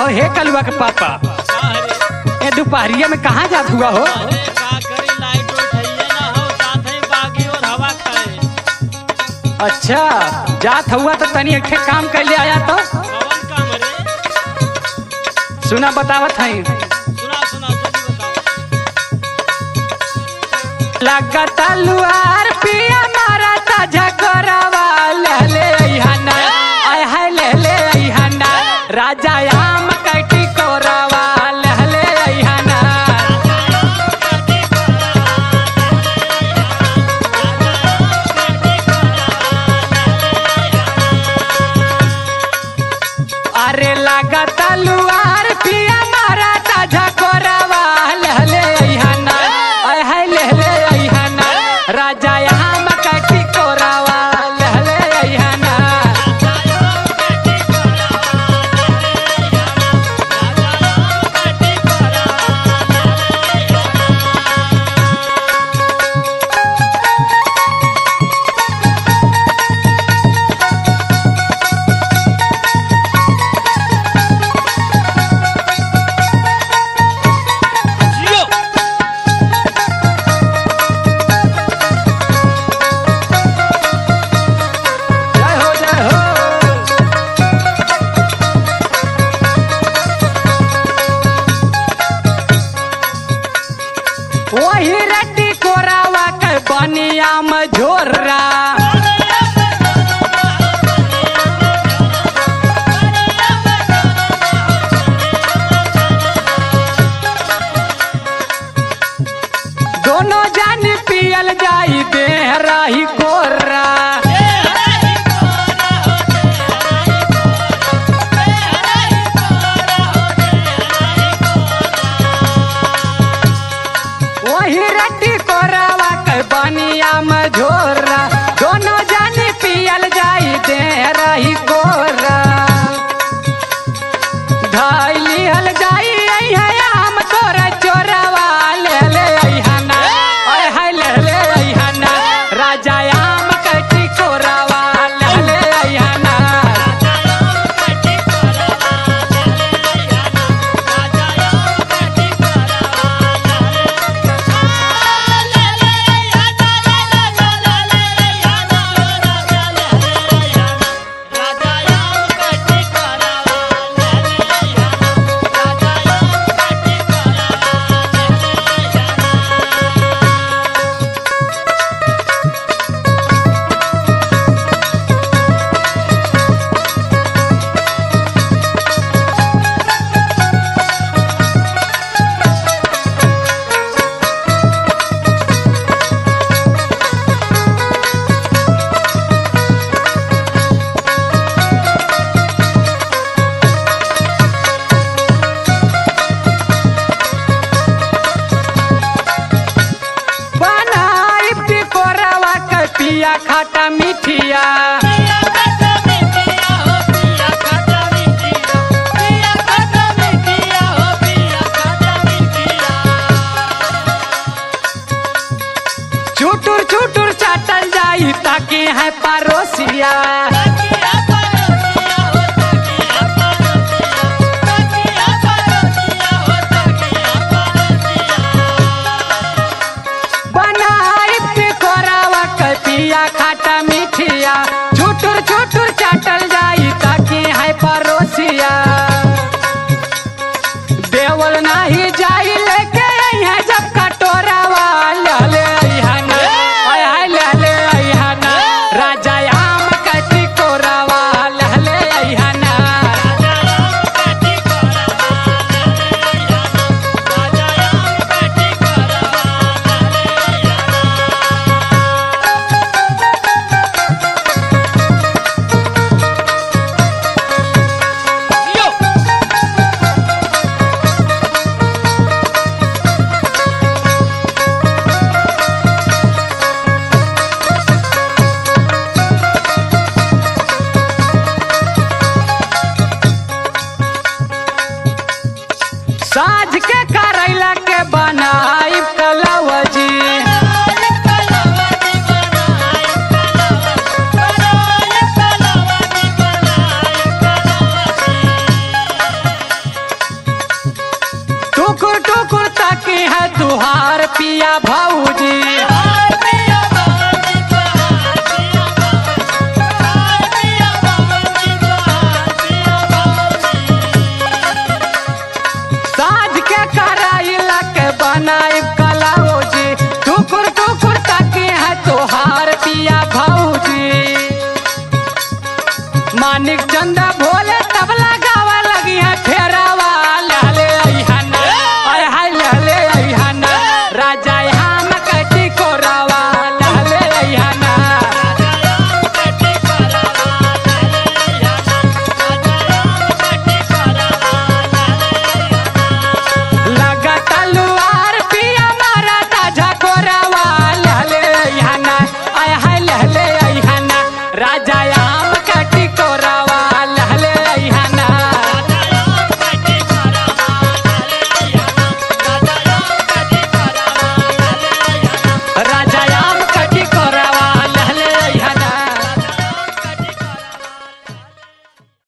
हो हे कलुआ के पापा, ये दोपहरिया में कहाँ जात हुआ हो? अच्छा जात हुआ तो तनी एक काम कर ले आया तो सुना बतावत है। लगता लुआर पिया मारा ताजा गोरावा ले ले हना आय है ले ले हना राजा आम कटी कोरावा ले ले हना। अरे लगता लुआर पिया मारा ताजा गोरावा ले ले हना आय है ले ले हना राजा आम कटी कोरावा ले ले हना। वही रड्डी कोरावा के बनिया में झोरा दोनों जान पियल जाई देह राही कोरा। वही रड्डी कोरावा के बनिया में झोरा दोनों जानी पियल जाई दे रही कोरा। ढाई हल जाई आम तोरा चोरावा ले ले हना ओए हाय ले ले हना राजा आम कटी कोरावा ले ले हना। पिया खाटा मिठिया चुटुर चुटुर चाटल जाई ताकि है परोसिया। पिया खाटा मिठिया छुटुर छुटुर चाटल जाई ताकि है परोसिया। देवल नाही जाई लेके यहाँ जब कटोरावा ले ले हना हाय ले ले हना राजा आम कटी कोरावा ले ले हना। साझ के करैला के बनाई कलवजी टुकुर टुकुर ताकी है तुहार पिया भौजी